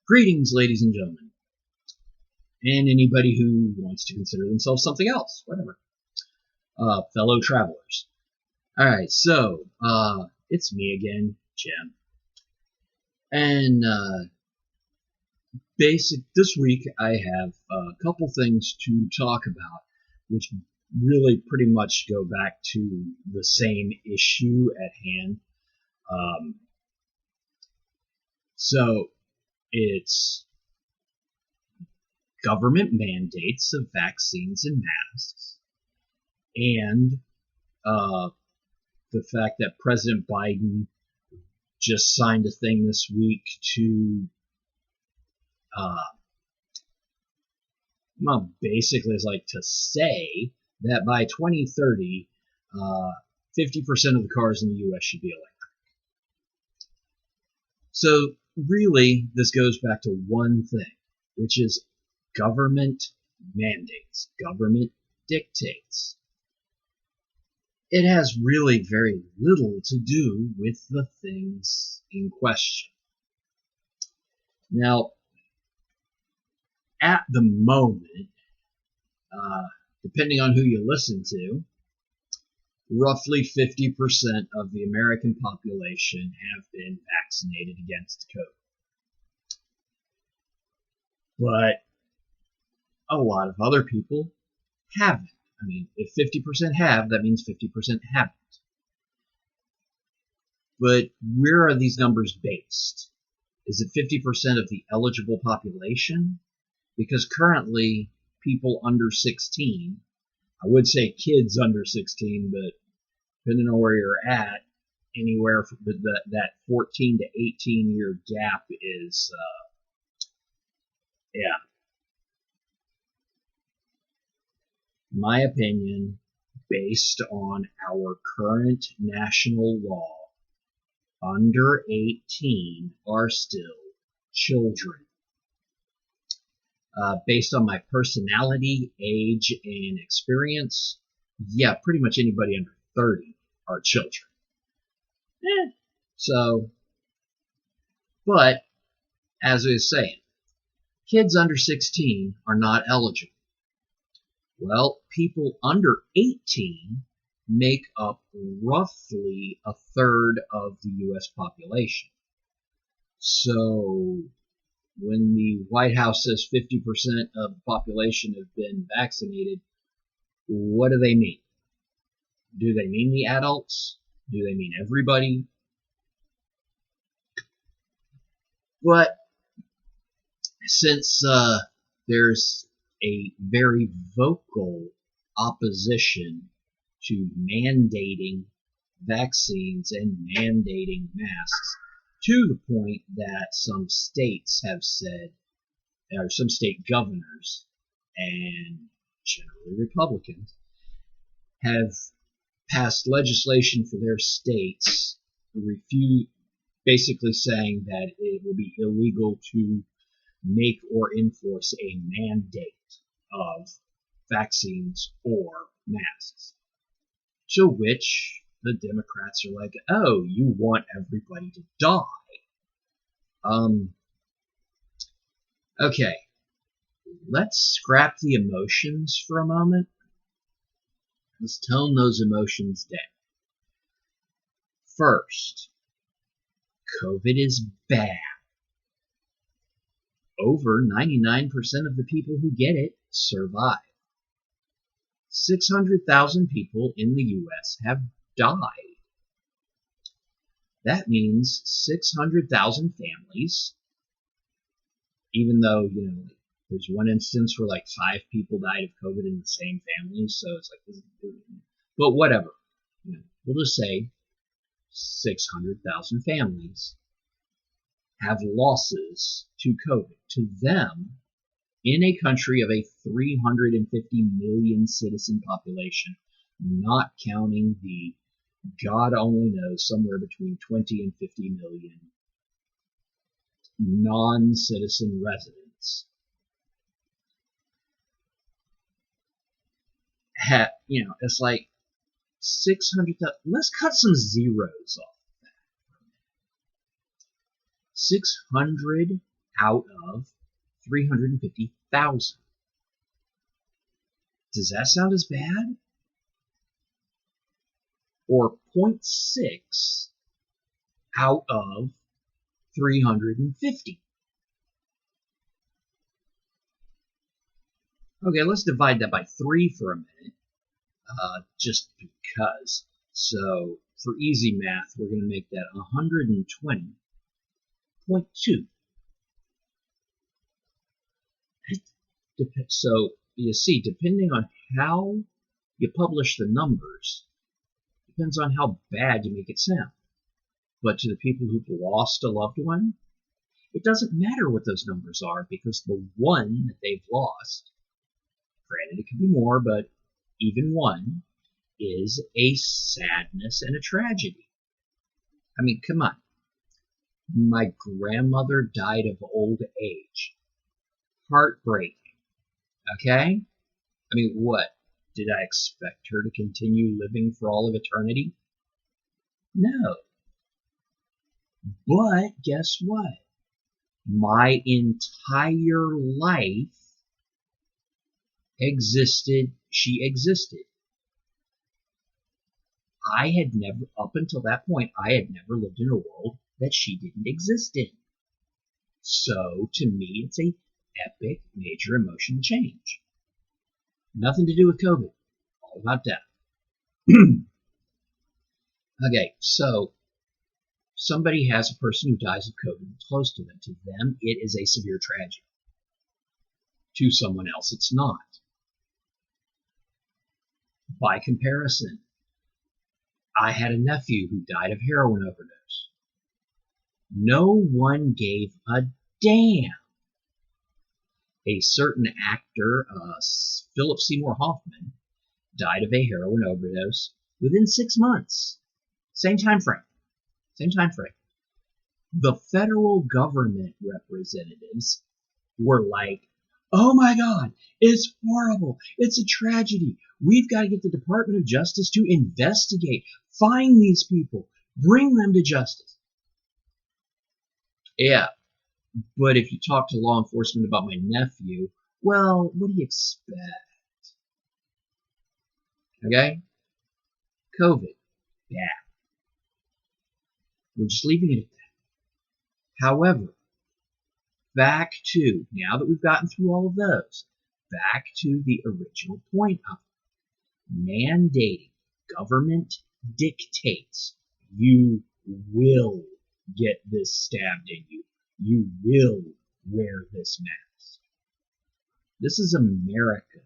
Greetings, ladies and gentlemen, and anybody who wants to consider themselves something else, whatever. Fellow travelers. Alright, so, it's me again, Jim. And, this week I have a couple things to talk about, which really pretty much go back to the same issue at hand. So, it's government mandates of vaccines and masks, and the fact that President Biden just signed a thing this week to basically is like to say that by 2030, 50% of the cars in the U.S. should be electric. So really, this goes back to one thing, which is government mandates, government dictates. It has really very little to do with the things in question. Now, at the moment, depending on who you listen to, roughly 50% of the American population have been vaccinated against COVID. But a lot of other people haven't. I mean, if 50% have, that means 50% haven't. But where are these numbers based? Is it 50% of the eligible population? Because currently, people under 16, I would say kids under 16, but depending on where you're at, anywhere from that 14 to 18 year gap is, my opinion, based on our current national law, under 18 are still children. Based on my personality, age, and experience, yeah, pretty much anybody under 30 are children. But, as I was saying, kids under 16 are not eligible. Well, people under 18 make up roughly a third of the U.S. population. So, when the White House says 50% of the population have been vaccinated, what do they mean? Do they mean the adults? Do they mean everybody? But since there's a very vocal opposition to mandating vaccines and mandating masks, to the point that some states have said, or some state governors, and generally Republicans, have passed legislation for their states to basically saying that it will be illegal to make or enforce a mandate of vaccines or masks. To which the Democrats are like, oh, you want everybody to die. Okay, let's scrap the emotions for a moment. Let's tone those emotions down. First, COVID is bad. Over 99% of the people who get it survive. 600,000 people in the U.S. have died. That means 600,000 families, even though, there's one instance where like 5 people died of COVID in the same family, so it's like, but whatever. We'll just say 600,000 families have losses to COVID. To them, in a country of a 350 million citizen population, not counting the God only knows somewhere between 20 and 50 million non-citizen residents, it's like 600,000. Let's cut some zeros off. 600 out of 350,000. Does that sound as bad? Or 0.6 out of 350. Okay, let's divide that by 3 for a minute, just because. So, for easy math, we're going to make that 120.2. So, you see, depending on how you publish the numbers, depends on how bad you make it sound. But to the people who've lost a loved one, it doesn't matter what those numbers are, because the one that they've lost, granted it could be more, but even one, is a sadness and a tragedy. I mean, come on. My grandmother died of old age. Heartbreaking. Okay? I mean, what? Did I expect her to continue living for all of eternity? No. But guess what? My entire life she existed. I had never, up until that point, I had never lived in a world that she didn't exist in. So, to me, it's a epic, major emotional change. Nothing to do with COVID. All about death. Okay, so somebody has a person who dies of COVID close to them. To them, it is a severe tragedy. To someone else, it's not. By comparison, I had a nephew who died of heroin overdose. No one gave a damn. A certain actor, Philip Seymour Hoffman, died of a heroin overdose within 6 months. Same time frame. The federal government representatives were like, oh my God, it's horrible. It's a tragedy. We've got to get the Department of Justice to investigate, find these people, bring them to justice. Yeah, but if you talk to law enforcement about my nephew, well, what do you expect? Okay? COVID. Bad. We're just leaving it at that. However, back to, now that we've gotten through all of those, back to the original point of mandating. Government dictates. You will get this stabbed in you. You will wear this mask. This is America.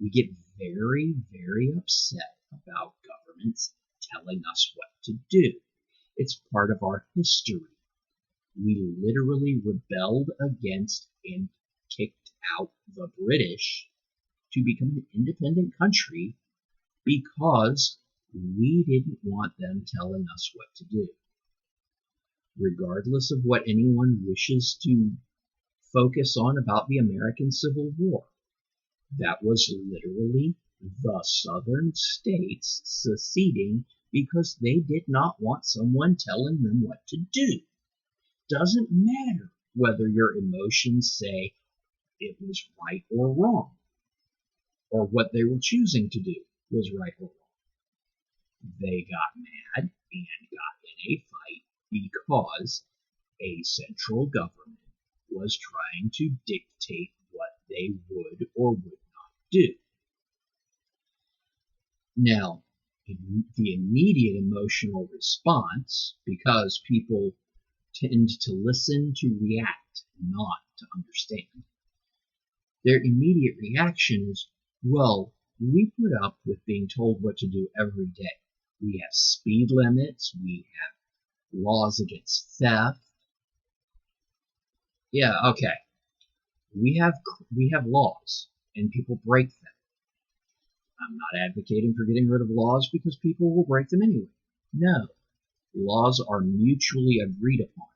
We get very, very upset about governments telling us what to do. It's part of our history. We literally rebelled against and kicked out the British to become an independent country because we didn't want them telling us what to do. Regardless of what anyone wishes to focus on about the American Civil War, that was literally the southern states seceding because they did not want someone telling them what to do. Doesn't matter whether your emotions say it was right or wrong, or what they were choosing to do was right or wrong. They got mad and got in a fight because a central government was trying to dictate what they would or would not do. Now, the immediate emotional response, because people tend to listen to react, not to understand, their immediate reaction is, well, we put up with being told what to do every day. We have speed limits, we have laws against theft. Yeah, okay. We have laws, and people break them. I'm not advocating for getting rid of laws because people will break them anyway. No. Laws are mutually agreed upon.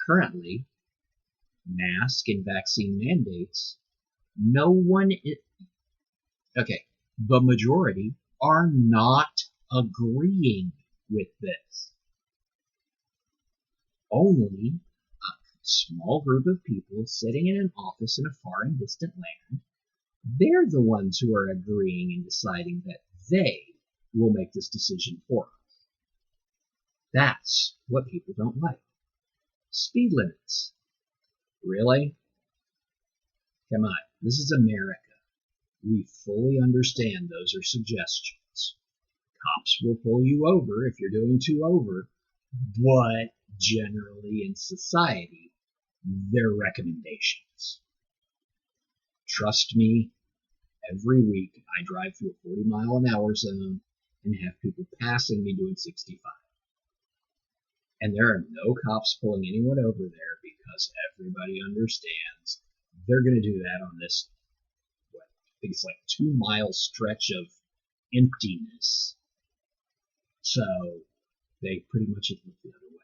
Currently, mask and vaccine mandates, the majority are not agreeing with this. only a small group of people sitting in an office in a far and distant land, they're the ones who are agreeing and deciding that they will make this decision for us. That's what people don't like. Speed limits. Really? Come on, this is America. We fully understand those are suggestions. Cops will pull you over if you're doing too over, but generally in society, they're recommendations. Trust me, every week I drive through a 40-mile-an-hour zone and have people passing me doing 65. And there are no cops pulling anyone over there because everybody understands they're going to do that on this, what, I think it's like 2-mile stretch of emptiness. So they pretty much look the other way.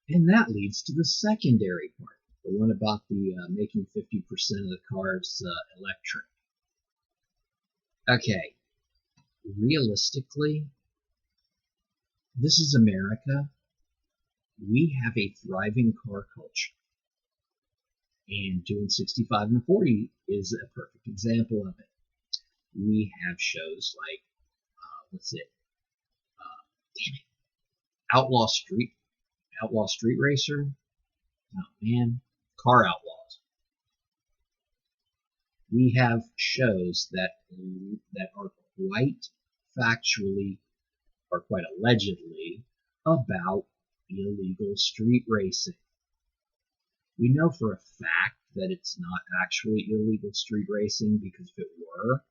And that leads to the secondary part, the one about the making 50% of the cars electric. Okay, realistically, this is America. We have a thriving car culture. And doing 65 and 40 is a perfect example of it. We have shows like, what's it? Damn it. Outlaw Street Racer. Oh man, Car Outlaws. We have shows that are quite factually, or quite allegedly, about illegal street racing. We know for a fact that it's not actually illegal street racing, because if it were,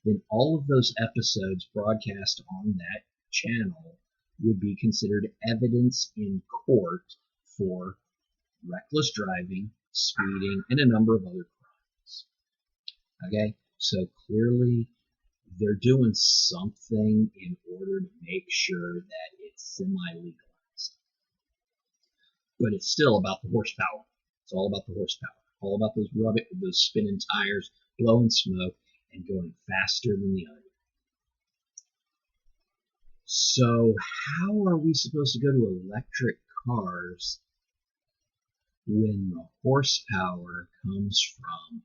then all of those episodes broadcast on that channel would be considered evidence in court for reckless driving, speeding, and a number of other crimes. Okay, so clearly they're doing something in order to make sure that it's semi-legalized. But it's still about the horsepower. It's all about the horsepower. All about those spinning tires, blowing smoke, and going faster than the other. So how are we supposed to go to electric cars when the horsepower comes from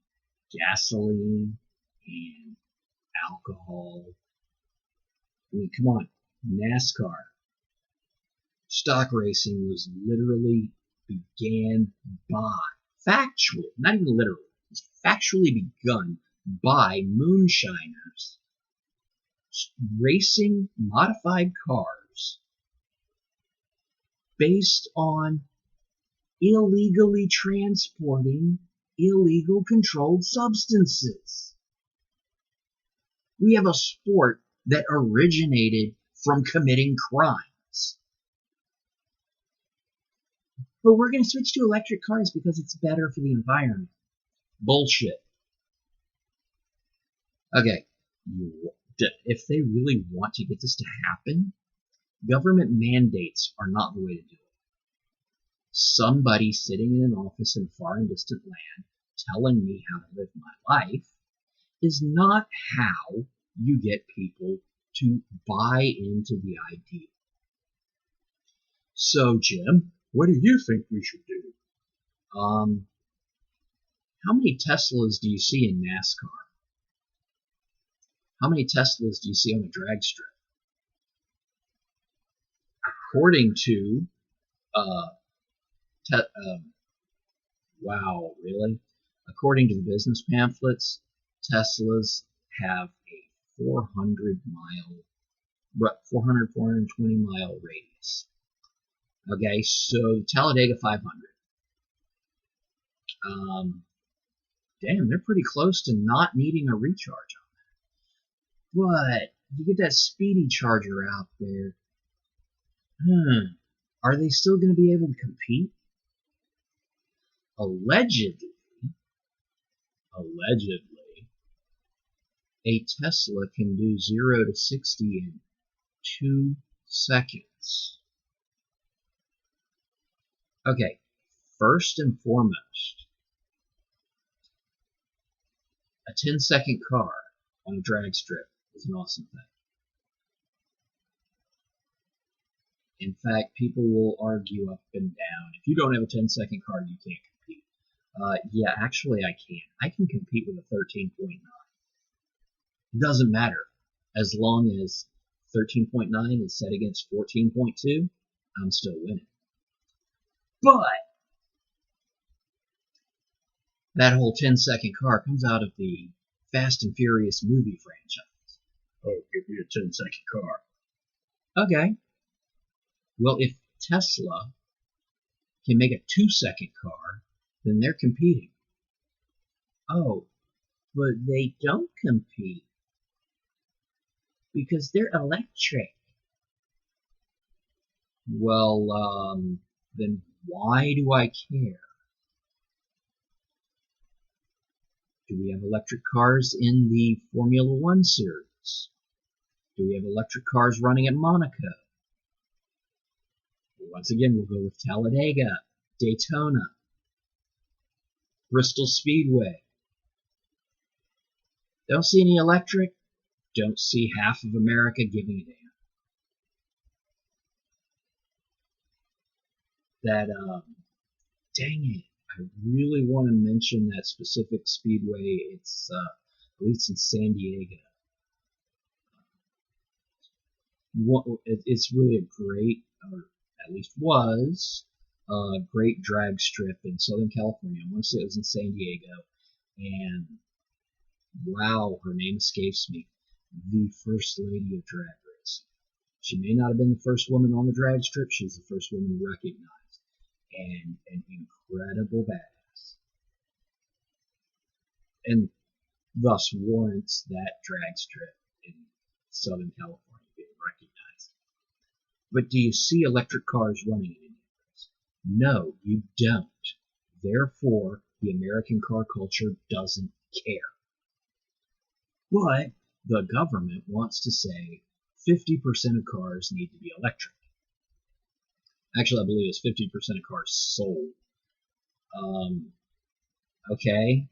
gasoline and alcohol? I mean, come on, NASCAR. Stock racing was literally began by, factually, not even literally, it's factually begun by moonshiners racing modified cars based on illegally transporting illegal controlled substances. We have a sport that originated from committing crimes. But we're going to switch to electric cars because it's better for the environment. Bullshit. Okay, if they really want to get this to happen, government mandates are not the way to do it. Somebody sitting in an office in a far and distant land telling me how to live my life is not how you get people to buy into the idea. So, Jim, what do you think we should do? How many Teslas do you see in NASCAR? How many Teslas do you see on a drag strip? According to, wow, really? According to the business pamphlets, Teslas have a 420 mile radius. Okay, so Talladega 500. Damn, they're pretty close to not needing a recharge on that. But you get that speedy charger out there. Are they still going to be able to compete? Allegedly, a Tesla can do 0 to 60 in 2 seconds. Okay, first and foremost, a 10-second car on a drag strip is an awesome thing. In fact, people will argue up and down. If you don't have a 10-second car, you can't compete. Yeah, actually I can. I can compete with a 13.9. It doesn't matter. As long as 13.9 is set against 14.2, I'm still winning. But that whole 10-second car comes out of the Fast and Furious movie franchise. Oh, give me a 10-second car. Okay. Well, if Tesla can make a 2-second car, then they're competing. Oh, but they don't compete because they're electric. Well, then why do I care? Do we have electric cars in the Formula One series? Do we have electric cars running at Monaco? Once again, we'll go with Talladega, Daytona, Bristol Speedway. Don't see any electric? Don't see half of America giving a damn. Dang it, I really want to mention that specific speedway. It's, I believe it's in San Diego. It's really a great, or at least was, a great drag strip in Southern California. I want to say it was in San Diego. And wow, her name escapes me. The First Lady of Drag Race. She may not have been the first woman on the drag strip. She's the first woman recognized. And an incredible badass. And thus warrants that drag strip in Southern California being recognized. But do you see electric cars running in Indianapolis? No, you don't. Therefore, the American car culture doesn't care. But the government wants to say 50% of cars need to be electric. Actually, I believe it's 50% of cars sold. Okay.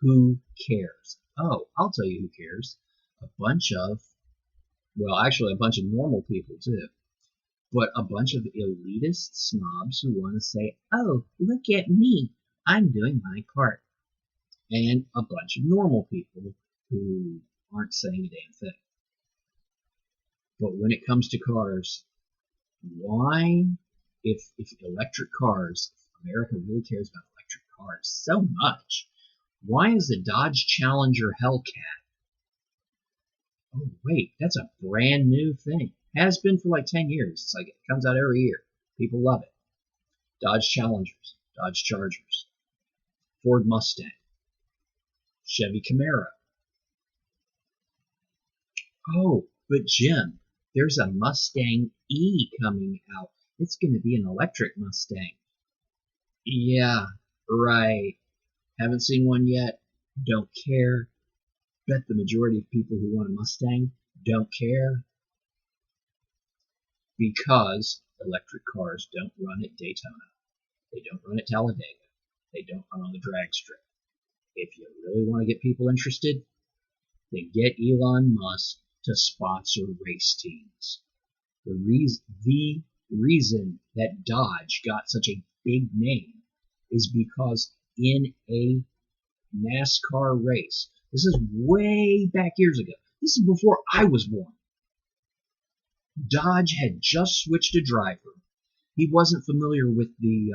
Who cares? Oh, I'll tell you who cares. A bunch of normal people too. But a bunch of elitist snobs who want to say, oh, look at me. I'm doing my part. And a bunch of normal people who aren't saying a damn thing. But when it comes to cars, why, if electric cars, if America really cares about electric cars so much, why is the Dodge Challenger Hellcat? Oh wait, that's a brand new thing. Has been for like 10 years. It's like it comes out every year. People love it. Dodge Challengers, Dodge Chargers, Ford Mustang, Chevy Camaro. Oh, but Jim, there's a Mustang E coming out. It's going to be an electric Mustang. Yeah, right. Haven't seen one yet. Don't care. Bet the majority of people who want a Mustang don't care. Because electric cars don't run at Daytona. They don't run at Talladega. They don't run on the drag strip. If you really want to get people interested, then get Elon Musk to sponsor race teams. The reason that Dodge got such a big name is because in a NASCAR race, this is way back years ago. This is before I was born. Dodge had just switched a driver. He wasn't familiar with the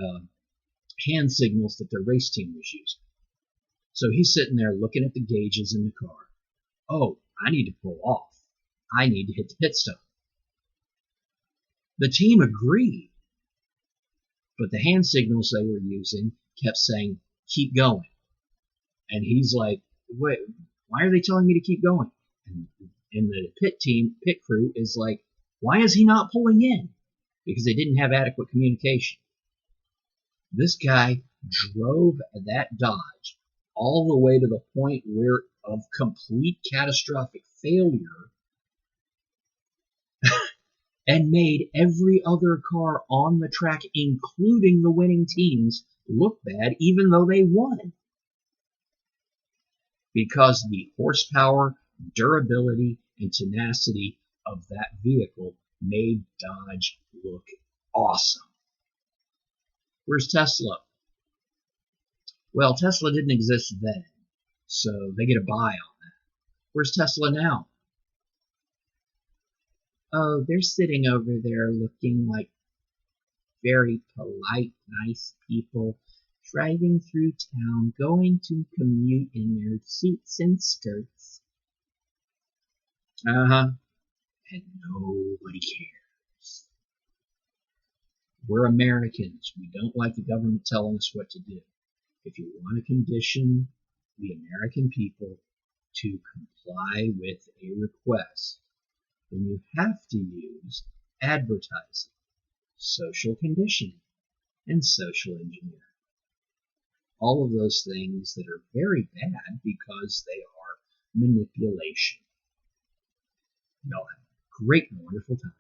hand signals that their race team was using. So he's sitting there looking at the gauges in the car. Oh, I need to pull off. I need to hit the pit stop. The team agreed, but the hand signals they were using kept saying, keep going. And he's like, wait, why are they telling me to keep going? And the pit crew is like, why is he not pulling in? Because they didn't have adequate communication. This guy drove that Dodge all the way to the point where of complete catastrophic failure and made every other car on the track, including the winning teams, look bad even though they won. Because the horsepower, durability, and tenacity of that vehicle made Dodge look awesome. Where's Tesla? Well, Tesla didn't exist then, so they get a buy on that. Where's Tesla now? Oh, they're sitting over there looking like very polite, nice people, driving through town, going to commute in their suits and skirts. Uh-huh. And nobody cares. We're Americans. We don't like the government telling us what to do. If you want to condition the American people to comply with a request, then you have to use advertising, social conditioning, and social engineering. All of those things that are very bad because they are manipulation. Y'all have a great and wonderful time.